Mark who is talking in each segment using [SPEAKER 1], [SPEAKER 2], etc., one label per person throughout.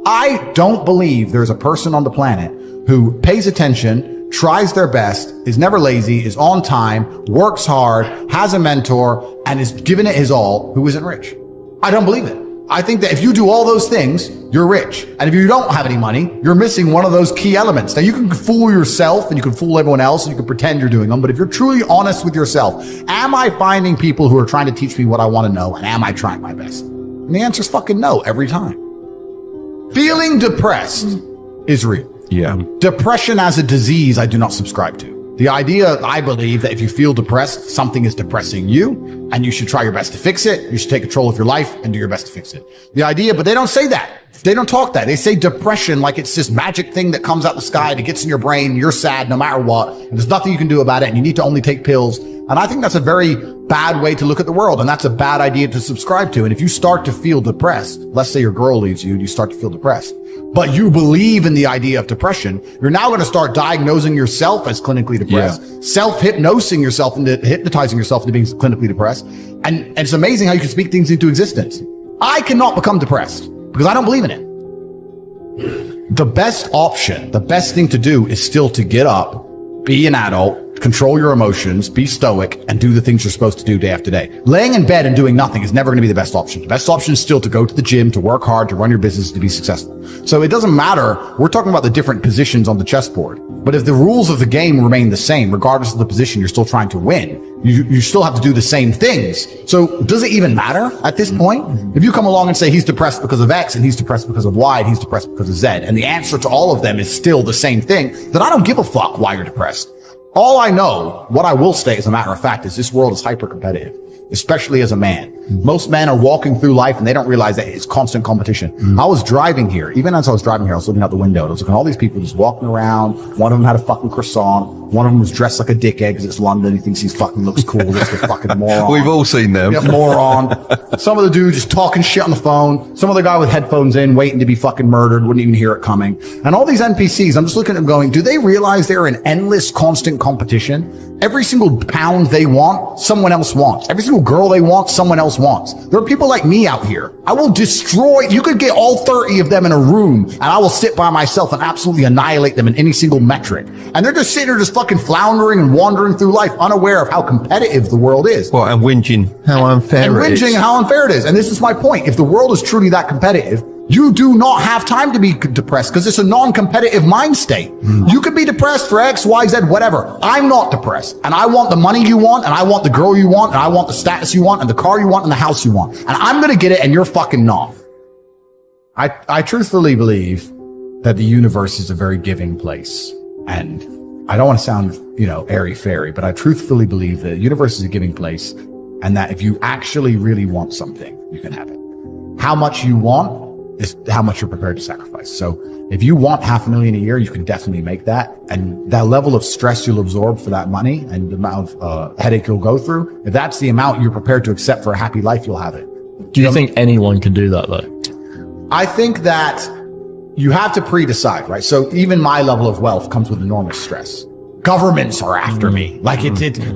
[SPEAKER 1] I don't believe there's a person on the planet who pays attention, tries their best, is never lazy, is on time, works hard, has a mentor, and is giving it his all, who isn't rich. I don't believe it. I think that if you do all those things, you're rich. And if you don't have any money, you're missing one of those key elements. Now, you can fool yourself and you can fool everyone else and you can pretend you're doing them. But if you're truly honest with yourself, am I finding people who are trying to teach me what I want to know? And am I trying my best? And the answer is fucking no every time. Feeling depressed is real.
[SPEAKER 2] Yeah.
[SPEAKER 1] Depression as a disease, I do not subscribe to. The idea, I believe, that if you feel depressed, something is depressing you, and you should try your best to fix it. You should take control of your life and do your best to fix it. The idea, but they don't say that. They don't talk that. They say depression like it's this magic thing that comes out the sky that gets in your brain. You're sad no matter what, and there's nothing you can do about it, and you need to only take pills. And I think that's a very bad way to look at the world, and that's a bad idea to subscribe to. And if you start to feel depressed, let's say your girl leaves you and you start to feel depressed, but you believe in the idea of depression, you're now going to start diagnosing yourself as clinically depressed, self-hypnosing yourself into hypnotizing yourself into being clinically depressed. And it's amazing how you can speak things into existence. I cannot become depressed because I don't believe in it. The best option, the best thing to do is still to get up, be an adult, control your emotions, be stoic, and do the things you're supposed to do day after day. Laying in bed and doing nothing is never going to be the best option. The best option is still to go to the gym, to work hard, to run your business, to be successful. So it doesn't matter. We're talking about the different positions on the chessboard. But if the rules of the game remain the same, regardless of the position you're still trying to win, you still have to do the same things. So does it even matter at this point? If you come along and say he's depressed because of X and he's depressed because of Y and he's depressed because of Z, and the answer to all of them is still the same thing, then I don't give a fuck why you're depressed. All I know, what I will say as a matter of fact, is this world is hyper competitive, especially as a man. Most men are walking through life and they don't realize that it's constant competition. I was driving here. Even as I was driving here, I was looking out the window. I was looking at all these people just walking around. One of them had a fucking croissant. One of them was dressed like a dickhead because it's London. He thinks he fucking looks cool. This is a fucking moron.
[SPEAKER 2] We've all seen them.
[SPEAKER 1] Yep, moron. Some of the dude just talking shit on the phone. Some other guy with headphones in, waiting to be fucking murdered, wouldn't even hear it coming. And all these NPCs, I'm just looking at them going, do they realize they're in endless, constant competition? Every single pound they want, someone else wants. Every single girl they want, someone else wants. There are people like me out here. I will destroy, you could get all 30 of them in a room and I will sit by myself and absolutely annihilate them in any single metric. And they're just sitting there just fucking floundering and wandering through life unaware of how competitive the world is.
[SPEAKER 2] Well, and whinging how unfair it is.
[SPEAKER 1] And whinging how unfair it is. And this is my point. If the world is truly that competitive, you do not have time to be depressed because it's a non-competitive mind state. You could be depressed for X, Y, Z, whatever. I'm not depressed. And I want the money you want, and I want the girl you want, and I want the status you want, and the car you want, and the house you want. And I'm going to get it, and you're fucking not. I truthfully believe that the universe is a very giving place. And I don't want to sound, airy-fairy, but I truthfully believe that the universe is a giving place, and that if you actually really want something, you can have it. How much you want is how much you're prepared to sacrifice. So if you want $500,000 a year, you can definitely make that. And that level of stress you'll absorb for that money and the amount of headache you'll go through, if that's the amount you're prepared to accept for a happy life, you'll have it.
[SPEAKER 3] Do you think anyone can do that though?
[SPEAKER 1] I think that you have to pre-decide, right? So even my level of wealth comes with enormous stress. Governments are after me. Like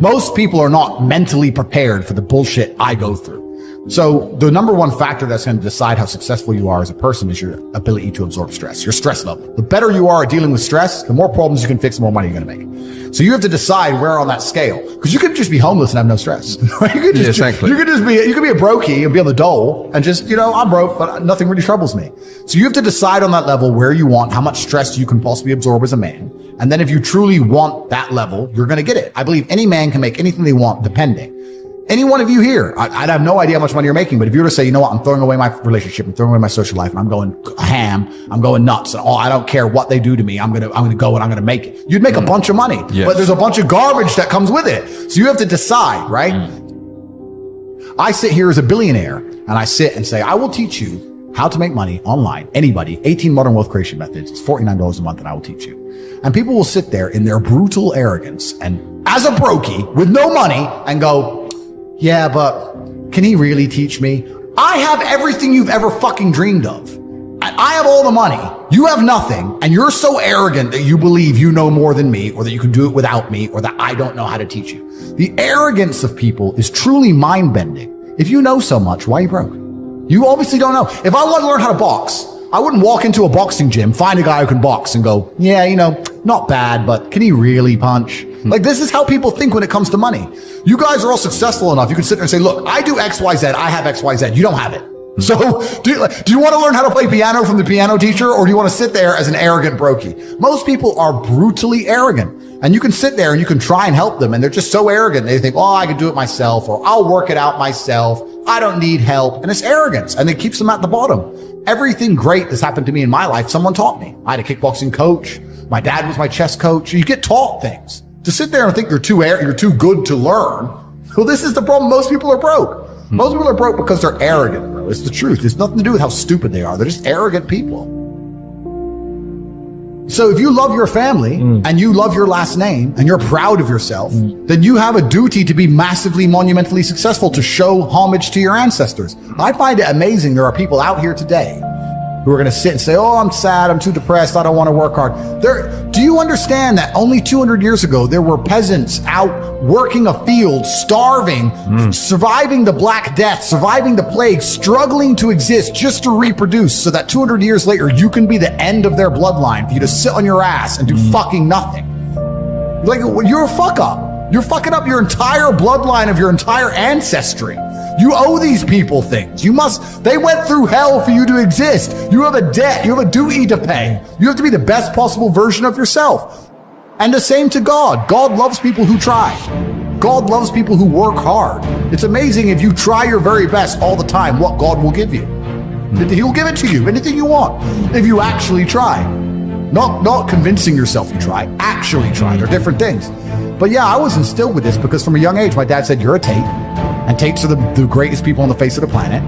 [SPEAKER 1] most people are not mentally prepared for the bullshit I go through. So the number one factor that's going to decide how successful you are as a person is your ability to absorb stress, your stress level. The better you are at dealing with stress, the more problems you can fix, the more money you're going to make. So you have to decide where on that scale, because you could just be homeless and have no stress. You could just,
[SPEAKER 2] exactly.
[SPEAKER 1] You could be a brokey and be on the dole and just, I'm broke, but nothing really troubles me. So you have to decide on that level where you want, how much stress you can possibly absorb as a man. And then if you truly want that level, you're going to get it. I believe any man can make anything they want, depending. Any one of you here, I'd have no idea how much money you're making, but if you were to say, you know what, I'm throwing away my relationship, I'm throwing away my social life, and I'm going ham, I'm going nuts, and I don't care what they do to me, I'm gonna go and I'm gonna make it. You'd make a bunch of money, but there's a bunch of garbage that comes with it. So you have to decide, right? I sit here as a billionaire, and I sit and say, I will teach you how to make money online. Anybody, 18 modern wealth creation methods. It's $49 a month, and I will teach you. And people will sit there in their brutal arrogance, and as a brokey with no money, and go, yeah, but can he really teach me? I have everything you've ever fucking dreamed of. I have all the money. You have nothing. And you're so arrogant that you believe you know more than me, or that you can do it without me, or that I don't know how to teach you. The arrogance of people is truly mind-bending. If you know so much, why are you broke? You obviously don't know. If I want to learn how to box, I wouldn't walk into a boxing gym, find a guy who can box and go, yeah, you know, not bad, but can he really punch? Like, this is how people think when it comes to money. You guys are all successful enough. You can sit there and say, look, I do X, Y, Z. I have X, Y, Z. You don't have it. So do you want to learn how to play piano from the piano teacher, or do you want to sit there as an arrogant brokey? Most people are brutally arrogant, and you can sit there and you can try and help them, and they're just so arrogant. They think, oh, I can do it myself, or I'll work it out myself. I don't need help. And it's arrogance, and it keeps them at the bottom. Everything great that's happened to me in my life, someone taught me. I had a kickboxing coach. My dad was my chess coach. You get taught things. To sit there and think you're too good to learn. Well, this is the problem. Most people are broke. Most people are broke because they're arrogant, bro. It's the truth. It's nothing to do with how stupid they are. They're just arrogant people. So if you love your family and you love your last name and you're proud of yourself, then you have a duty to be massively, monumentally successful, to show homage to your ancestors. I find it amazing there are people out here today who are going to sit and say, oh, I'm sad, I'm too depressed, I don't want to work hard. Do you understand that only 200 years ago, there were peasants out working a field, starving, surviving the Black Death, surviving the plague, struggling to exist just to reproduce, so that 200 years later, you can be the end of their bloodline, for you to sit on your ass and do fucking nothing. Like, you're a fuck up. You're fucking up your entire bloodline of your entire ancestry. You owe these people things. They went through hell for you to exist. You have a debt. You have a duty to pay. You have to be the best possible version of yourself. And the same to God. God loves people who try. God loves people who work hard. It's amazing if you try your very best all the time, what God will give you. He'll give it to you, anything you want, if you actually try. Not convincing yourself you try, actually try. They're different things. But yeah, I was instilled with this because from a young age, my dad said, you're a Tate. And Tates are the greatest people on the face of the planet.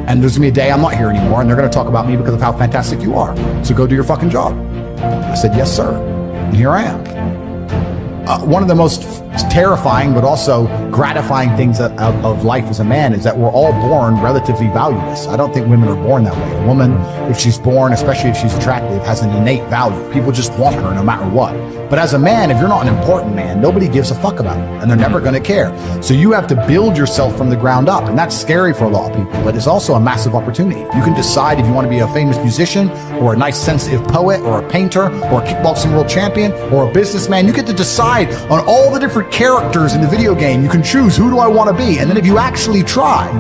[SPEAKER 1] And there's going to be a day I'm not here anymore, and they're going to talk about me because of how fantastic you are. So go do your fucking job. I said, yes, sir. And here I am. One of the most terrifying but also gratifying things of life as a man is that we're all born relatively valueless. I don't think women are born that way. A woman, if she's born, especially if she's attractive, has an innate value. People just want her no matter what. But as a man, if you're not an important man, nobody gives a fuck about you, and they're never going to care. So you have to build yourself from the ground up, and that's scary for a lot of people, but it's also a massive opportunity. You can decide if you want to be a famous musician, or a nice sensitive poet, or a painter, or a kickboxing world champion, or a businessman. You get to decide on all the different characters in the video game. You can choose, who do I want to be? And then if you actually try,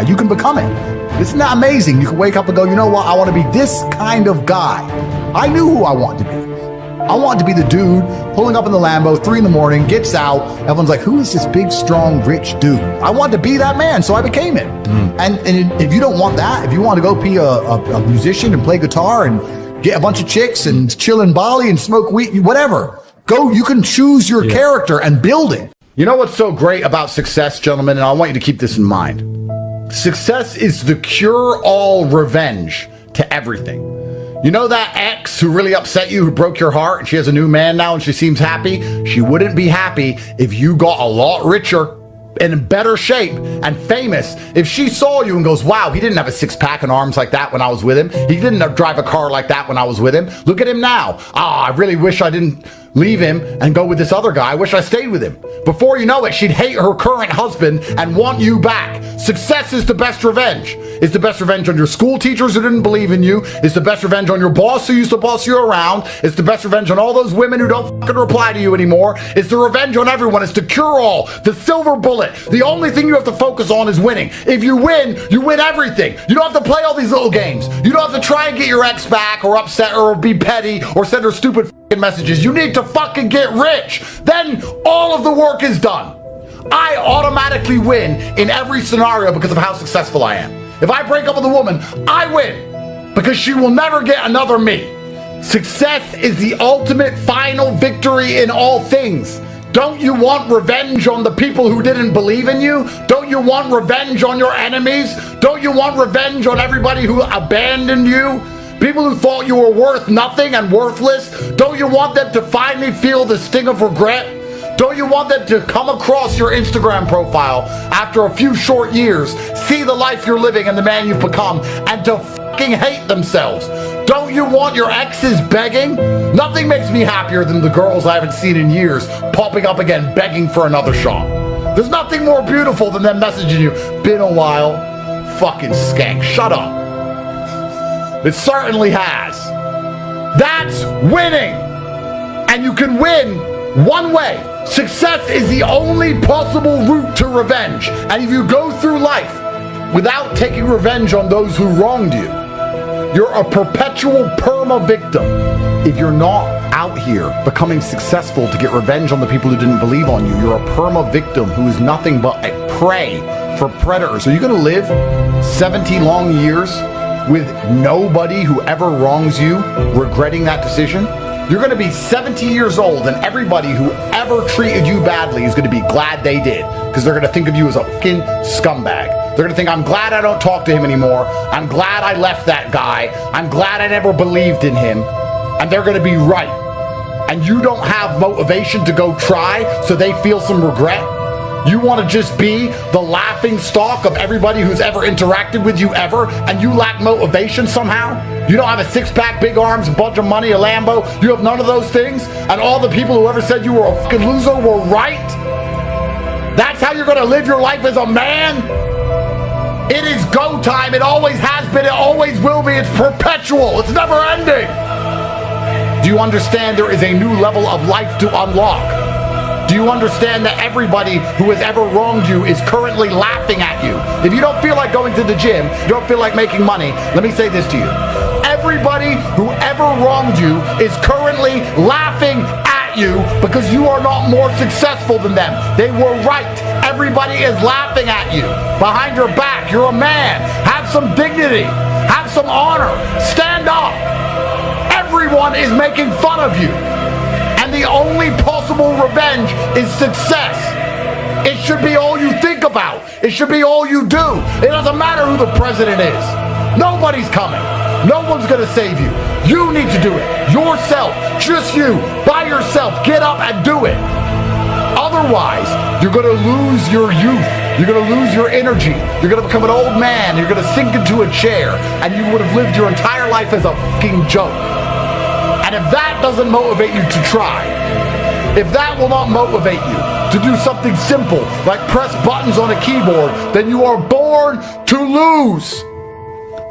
[SPEAKER 1] you can become it. Isn't that amazing? You can wake up and go, you know what? I want to be this kind of guy. I knew who I wanted to be. I wanted to be the dude pulling up in the Lambo, 3 a.m, gets out. Everyone's like, who is this big, strong, rich dude? I wanted to be that man, so I became it. And if you don't want that, if you want to go be a musician and play guitar and get a bunch of chicks and chill in Bali and smoke weed, whatever, go, you can choose your character and build it. You know what's so great about success, gentlemen, and I want you to keep this in mind. Success is the cure-all revenge to everything. You know that ex who really upset you, who broke your heart, and she has a new man now and she seems happy? She wouldn't be happy if you got a lot richer and in better shape and famous. If she saw you and goes, wow, he didn't have a six-pack and arms like that when I was with him. He didn't drive a car like that when I was with him. Look at him now. I really wish I didn't leave him and go with this other guy. I wish I stayed with him. Before you know it, she'd hate her current husband and want you back. Success is the best revenge. It's the best revenge on your school teachers who didn't believe in you. It's the best revenge on your boss who used to boss you around. It's the best revenge on all those women who don't fucking reply to you anymore. It's the revenge on everyone. It's the cure-all, the silver bullet. The only thing you have to focus on is winning. If you win everything. You don't have to play all these little games. You don't have to try and get your ex back or upset or be petty or send her stupid fucking messages. You need to fucking get rich. Then all of the work is done. I automatically win in every scenario because of how successful I am. If I break up with a woman, I win because she will never get another me. Success is the ultimate final victory in all things. Don't you want revenge on the people who didn't believe in you? Don't you want revenge on your enemies? Don't you want revenge on everybody who abandoned you? People who thought you were worth nothing and worthless? Don't you want them to finally feel the sting of regret? Don't you want them to come across your Instagram profile after a few short years, see the life you're living and the man you've become, and to fucking hate themselves? Don't you want your exes begging? Nothing makes me happier than the girls I haven't seen in years popping up again begging for another shot. There's nothing more beautiful than them messaging you, been a while, fucking skank, shut up. It certainly has. That's winning. And you can win one way. Success is the only possible route to revenge. And if you go through life without taking revenge on those who wronged you, you're a perpetual perma-victim. If you're not out here becoming successful to get revenge on the people who didn't believe on you, you're a perma-victim who is nothing but a prey for predators. Are you going to live 70 long years with nobody who ever wrongs you regretting that decision? You're going to be 70 years old and everybody who ever treated you badly is going to be glad they did, because they're going to think of you as a fucking scumbag. They're going to think, I'm glad I don't talk to him anymore. I'm glad I left that guy. I'm glad I never believed in him. And they're going to be right. And you don't have motivation to go try, so they feel some regret. You want to just be the laughing stock of everybody who's ever interacted with you ever, and you lack motivation somehow? You don't have a six-pack, big arms, a bunch of money, a Lambo. You have none of those things, and all the people who ever said you were a fucking loser were right? That's how you're going to live your life as a man? It is go time. It always has been. It always will be. It's perpetual. It's never ending. Do you understand there is a new level of life to unlock? Do you understand that everybody who has ever wronged you is currently laughing at you? If you don't feel like going to the gym, you don't feel like making money, let me say this to you. Everybody who ever wronged you is currently laughing at you because you are not more successful than them. They were right. Everybody is laughing at you. Behind your back, you're a man. Have some dignity. Have some honor. Stand up. Everyone is making fun of you. And the only possible revenge is success. It should be all you think about. It should be all you do. It doesn't matter who the president is. Nobody's coming. No one's going to save you. You need to do it. Yourself. Just you. By yourself. Get up and do it. Otherwise, you're going to lose your youth. You're going to lose your energy. You're going to become an old man. You're going to sink into a chair. And you would have lived your entire life as a fucking joke. And if that doesn't motivate you to try, if that will not motivate you to do something simple like press buttons on a keyboard, then you are born to lose.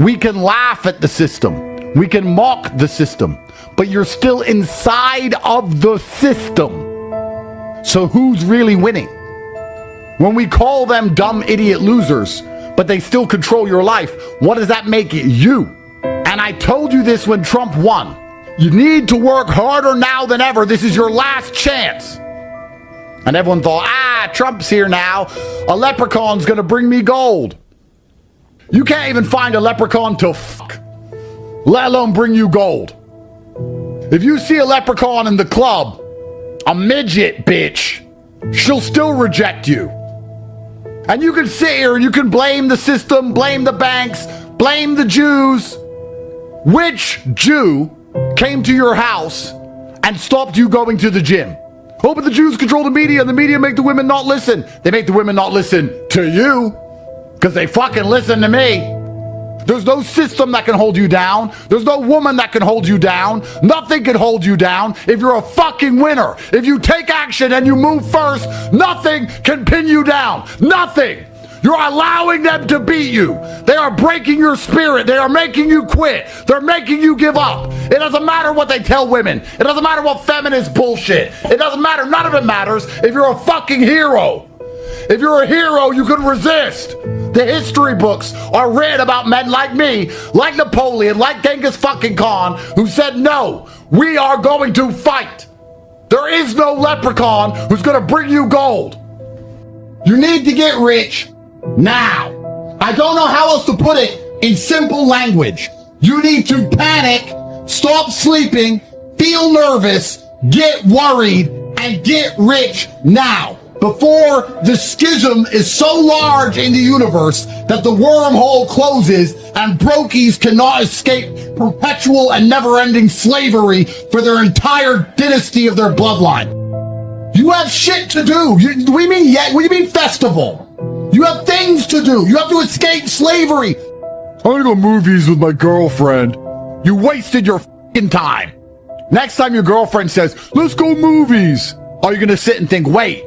[SPEAKER 1] We can laugh at the system. We can mock the system. But you're still inside of the system. So who's really winning? When we call them dumb idiot losers, but they still control your life, what does that make it you? And I told you this when Trump won. You need to work harder now than ever. This is your last chance. And everyone thought, Trump's here now. A leprechaun's going to bring me gold. You can't even find a leprechaun to fuck, let alone bring you gold. If you see a leprechaun in the club, a midget bitch, she'll still reject you. And you can sit here and you can blame the system, blame the banks, blame the Jews. Which Jew came to your house and stopped you going to the gym? Oh, but the Jews control the media and the media make the women not listen. They make the women not listen to you because they fucking listen to me. There's no system that can hold you down. There's no woman that can hold you down. Nothing can hold you down if you're a fucking winner. If you take action and you move first, nothing can pin you down. Nothing. You're allowing them to beat you. They are breaking your spirit. They are making you quit. They're making you give up. It doesn't matter what they tell women. It doesn't matter what feminist bullshit. It doesn't matter. None of it matters if you're a fucking hero. If you're a hero, you can resist. The history books are written about men like me, like Napoleon, like Genghis fucking Khan, who said, no, we are going to fight. There is no leprechaun who's going to bring you gold. You need to get rich now. I don't know how else to put it in simple language. You need to panic, stop sleeping, feel nervous, get worried, and get rich now. Before the schism is so large in the universe that the wormhole closes and brokies cannot escape perpetual and never-ending slavery for their entire dynasty of their bloodline. You have shit to do. What do you mean festival? You have things to do. You have to escape slavery. I'm gonna go movies with my girlfriend. You wasted your fucking time. Next time your girlfriend says, let's go movies, are you gonna sit and think, wait,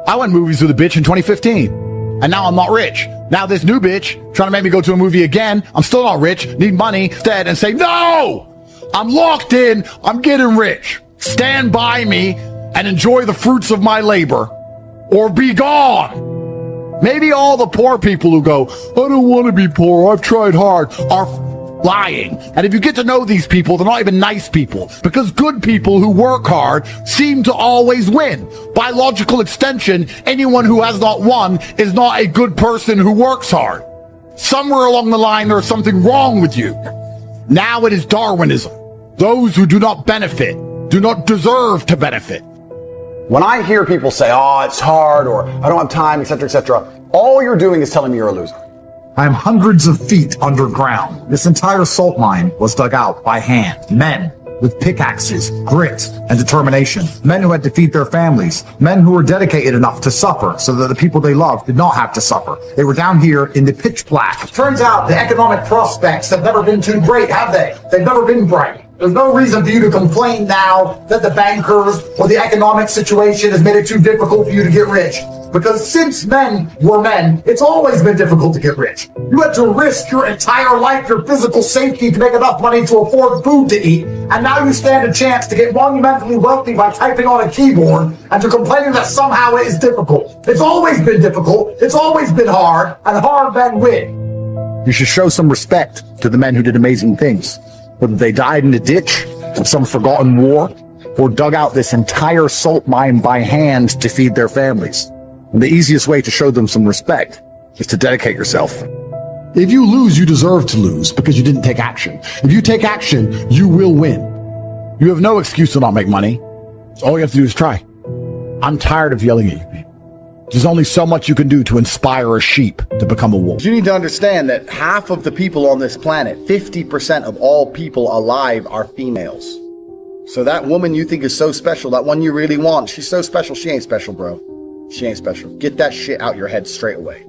[SPEAKER 1] I went movies with a bitch in 2015. and now I'm not rich. Now this new bitch trying to make me go to a movie again. I'm still not rich, need money instead, and say, no, I'm locked in, I'm getting rich. Stand by me and enjoy the fruits of my labor, or be gone. Maybe all the poor people who go, I don't want to be poor, I've tried hard, are lying. And if you get to know these people, they're not even nice people, because good people who work hard seem to always win. By logical extension, anyone who has not won is not a good person who works hard. Somewhere along the line, there's something wrong with you. Now it is Darwinism. Those who do not benefit do not deserve to benefit.
[SPEAKER 4] When I hear people say, oh, it's hard, or I don't have time, etc., all you're doing is telling me you're a loser.
[SPEAKER 5] I am hundreds of feet underground. This entire salt mine was dug out by hand. Men with pickaxes, grit, and determination. Men who had to feed their families. Men who were dedicated enough to suffer so that the people they loved did not have to suffer. They were down here in the pitch black. Turns out the economic prospects have never been too great, have they? They've never been bright. There's no reason for you to complain now that the bankers or the economic situation has made it too difficult for you to get rich. Because since men were men, it's always been difficult to get rich. You had to risk your entire life, your physical safety, to make enough money to afford food to eat, and now you stand a chance to get monumentally wealthy by typing on a keyboard, and you're complaining that somehow it is difficult. It's always been difficult, it's always been hard, and hard men win.
[SPEAKER 1] You should show some respect to the men who did amazing things, whether they died in a ditch of some forgotten war, or dug out this entire salt mine by hand to feed their families. And the easiest way to show them some respect is to dedicate yourself. If you lose, you deserve to lose because you didn't take action. If you take action, you will win. You have no excuse to not make money. All you have to do is try. I'm tired of yelling at you, people. There's only so much you can do to inspire a sheep to become a wolf.
[SPEAKER 6] You need to understand that half of the people on this planet, 50% of all people alive, are females. So that woman you think is so special, that one you really want, she's so special, she ain't special, bro. She ain't special. Get that shit out your head straight away.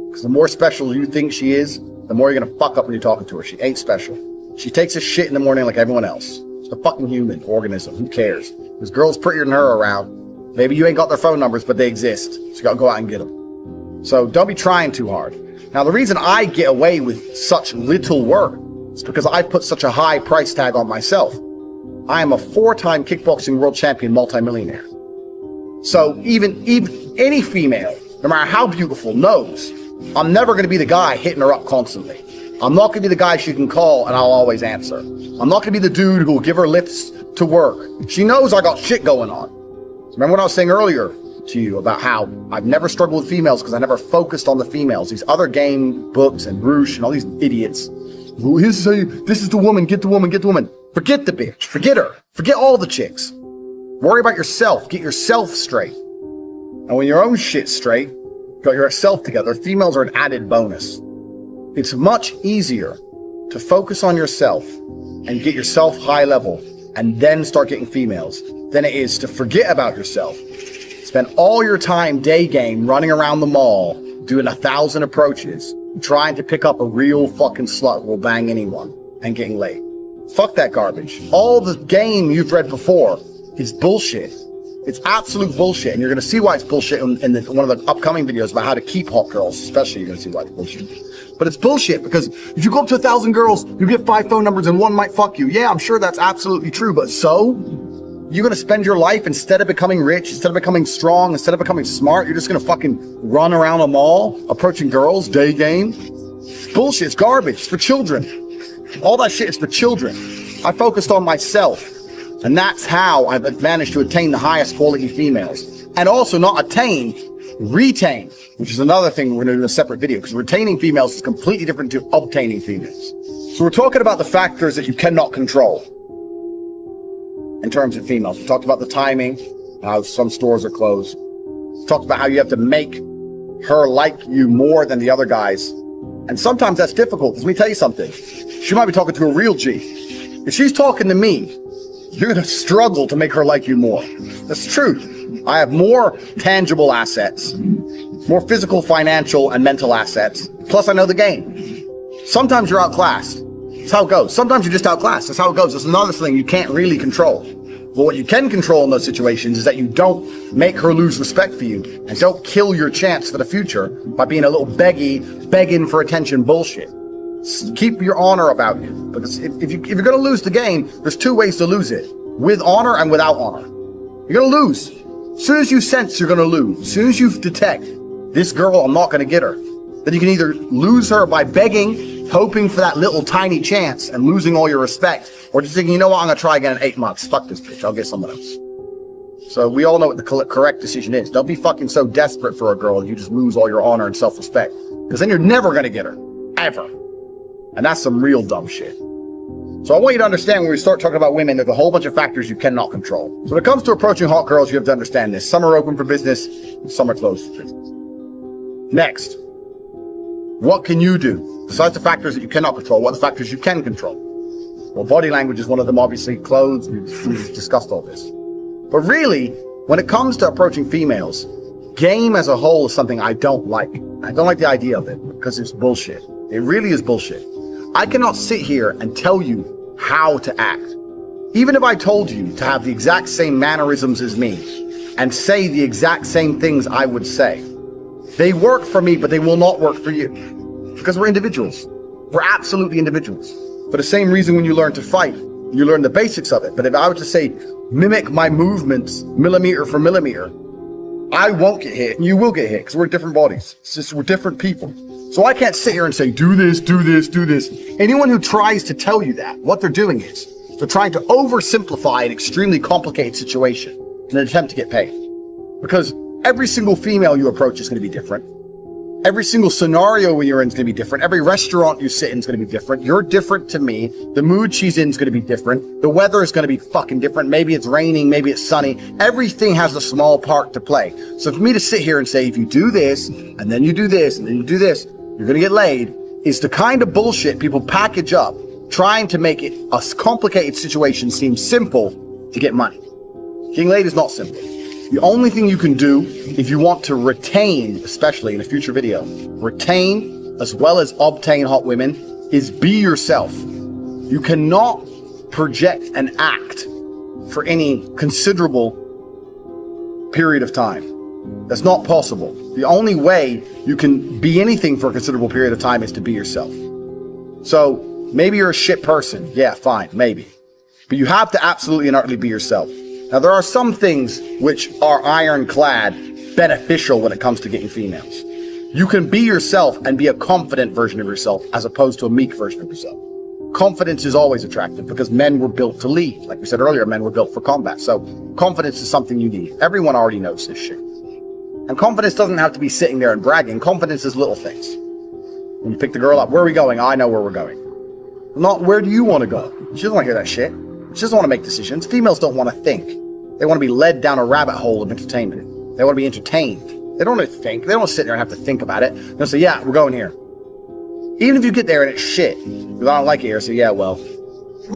[SPEAKER 6] Because the more special you think she is, the more you're going to fuck up when you're talking to her. She ain't special. She takes a shit in the morning like everyone else. She's a fucking human organism. Who cares? There's girls prettier than her around. Maybe you ain't got their phone numbers, but they exist. So you got to go out and get them. So don't be trying too hard. Now, the reason I get away with such little work is because I put such a high price tag on myself. I am a 4-time kickboxing world champion multimillionaire. So even any female, no matter how beautiful, knows I'm never going to be the guy hitting her up constantly. I'm not going to be the guy she can call and I'll always answer. I'm not going to be the dude who will give her lifts to work. She knows I got shit going on. Remember what I was saying earlier to you about how I've never struggled with females because I never focused on the females. These other game books and Roosh and all these idiots. This is the woman, get the woman, get the woman. Forget the bitch. Forget her. Forget all the chicks. Worry about yourself. Get yourself straight. And when your own shit's straight, got yourself together, females are an added bonus. It's much easier to focus on yourself and get yourself high level and then start getting females than it is to forget about yourself. Spend all your time day game running around the mall, doing 1,000 approaches, trying to pick up a real fucking slut who will bang anyone and getting laid. Fuck that garbage. All the game you've read before is bullshit. It's absolute bullshit, and you're going to see why it's bullshit in one of the upcoming videos about how to keep hot girls, especially. You're going to see why it's bullshit. But it's bullshit because if you go up to 1,000 girls, you get 5 phone numbers and one might fuck you. Yeah, I'm sure that's absolutely true, but so? You're going to spend your life, instead of becoming rich, instead of becoming strong, instead of becoming smart, you're just going to fucking run around a mall, approaching girls, day game? It's bullshit. It's garbage. It's for children. All that shit is for children. I focused on myself. And that's how I've managed to attain the highest quality females. And also not attain, retain, which is another thing we're going to do in a separate video, because retaining females is completely different to obtaining females. So we're talking about the factors that you cannot control in terms of females. We talked about the timing, how some stores are closed. We talked about how you have to make her like you more than the other guys. And sometimes that's difficult, because let me tell you something. She might be talking to a real G. If she's talking to me, you're going to struggle to make her like you more. That's true. I have more tangible assets, more physical, financial, and mental assets. Plus, I know the game. Sometimes you're outclassed. That's how it goes. Sometimes you're just outclassed. That's how it goes. That's another thing you can't really control. But what you can control in those situations is that you don't make her lose respect for you and don't kill your chance for the future by being a little begging for attention bullshit. Keep your honor about you, because if you're going to lose the game, there's two ways to lose it: with honor and without honor. You're going to lose. As soon as you sense you're going to lose, as soon as you detect this girl, I'm not going to get her, then you can either lose her by begging, hoping for that little tiny chance and losing all your respect, or just thinking, you know what, I'm going to try again in 8 months. Fuck this bitch. I'll get someone else. So we all know what the correct decision is. Don't be fucking so desperate for a girl that you just lose all your honor and self-respect, because then you're never going to get her. Ever. And that's some real dumb shit. So I want you to understand, when we start talking about women, there's a whole bunch of factors you cannot control. So when it comes to approaching hot girls, you have to understand this. Some are open for business, some are closed for business. Next, what can you do? Besides the factors that you cannot control, what are the factors you can control? Well, body language is one of them, obviously. Clothes, we've discussed all this. But really, when it comes to approaching females, game as a whole is something I don't like. I don't like the idea of it, because it's bullshit. It really is bullshit. I cannot sit here and tell you how to act. Even if I told you to have the exact same mannerisms as me and say the exact same things I would say, they work for me, but they will not work for you, because we're individuals. We're absolutely individuals. For the same reason, when you learn to fight, you learn the basics of it. But if I were to say, mimic my movements millimeter for millimeter, I won't get hit and you will get hit, because we're different bodies. It's just, we're different people. So I can't sit here and say, do this, do this, do this. Anyone who tries to tell you that, what they're doing is they're trying to oversimplify an extremely complicated situation in an attempt to get paid. Because every single female you approach is going to be different. Every single scenario where you're in is going to be different. Every restaurant you sit in is going to be different. You're different to me. The mood she's in is going to be different. The weather is going to be fucking different. Maybe it's raining, maybe it's sunny. Everything has a small part to play. So for me to sit here and say, if you do this, and then you do this, and then you do this, you're going to get laid, is the kind of bullshit people package up, trying to make it a complicated situation seem simple to get money. Getting laid is not simple. The only thing you can do, if you want to retain, especially in a future video, retain as well as obtain hot women, is be yourself. You cannot project and act for any considerable period of time. That's not possible. The only way you can be anything for a considerable period of time is to be yourself. So maybe you're a shit person. Yeah, fine, maybe. But you have to absolutely and utterly be yourself. Now, there are some things which are ironclad beneficial when it comes to getting females. You can be yourself and be a confident version of yourself as opposed to a meek version of yourself. Confidence is always attractive because men were built to lead. Like we said earlier, men were built for combat. So confidence is something you need. Everyone already knows this shit. And confidence doesn't have to be sitting there and bragging. Confidence is little things. When you pick the girl up, where are we going? I know where we're going. Not where do you want to go? She doesn't want to hear that shit. She doesn't want to make decisions. Females don't want to think. They want to be led down a rabbit hole of entertainment. They want to be entertained. They don't want to think. They don't want to sit there and have to think about it. They'll say, yeah, we're going here. Even if you get there and it's shit, because I don't like it here, so yeah, well,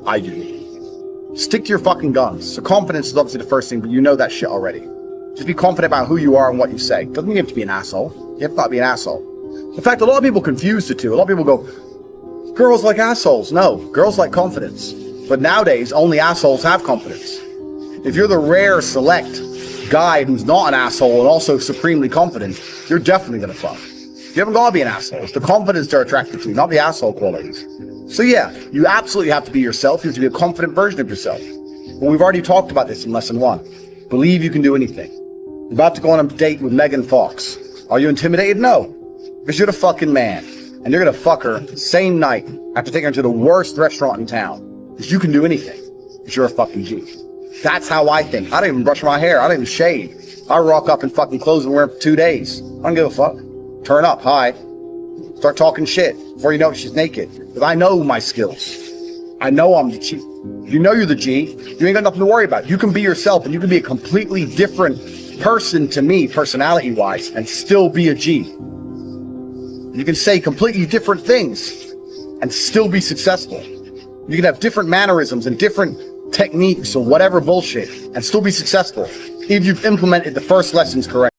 [SPEAKER 6] I do. Stick to your fucking guns. So confidence is obviously the first thing, but you know that shit already. Just be confident about who you are and what you say. Doesn't mean you have to be an asshole. You have to not be an asshole. In fact, a lot of people confuse the two. A lot of people go, girls like assholes. No, girls like confidence. But nowadays, only assholes have confidence. If you're the rare, select guy who's not an asshole and also supremely confident, you're definitely gonna fuck. You haven't got to be an asshole. It's the confidence they're attracted to, not the asshole qualities. So yeah, you absolutely have to be yourself. You have to be a confident version of yourself. Well, we've already talked about this in lesson 1. Believe you can do anything. You're about to go on a date with Megan Fox. Are you intimidated? No. Because you're the fucking man. And you're gonna fuck her the same night after taking her to the worst restaurant in town. Because you can do anything. Because you're a fucking G. That's how I think. I don't even brush my hair. I don't even shave. I rock up in fucking clothes and wear them for 2 days. I don't give a fuck. Turn up, hi. Start talking shit before you know it, she's naked. Because I know my skills. I know I'm the G. You know you're the G. You ain't got nothing to worry about. You can be yourself and you can be a completely different person to me, personality-wise, and still be a G. You can say completely different things and still be successful. You can have different mannerisms and different techniques or whatever bullshit and still be successful if you've implemented the first lessons correctly.